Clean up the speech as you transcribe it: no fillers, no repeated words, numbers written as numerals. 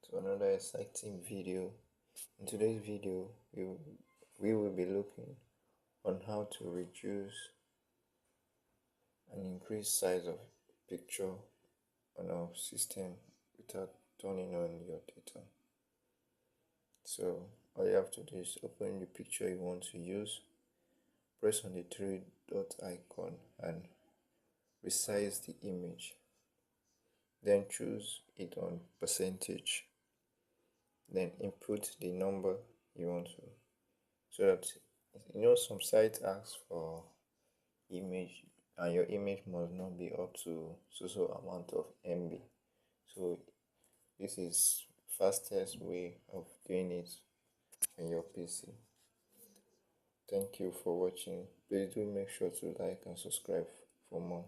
to another exciting video. In today's video, we will be looking on how to reduce and increase size of picture on our system without turning on your data. So all you have to do is open the picture you want to use, press on the three dot icon and resize the image. Then choose it on percentage. Then input the number you want to, so that some sites ask for image and your image must not be up to so amount of MB. So this is fastest way of doing it on your PC. Thank you for watching. Please do make sure to like and subscribe for more.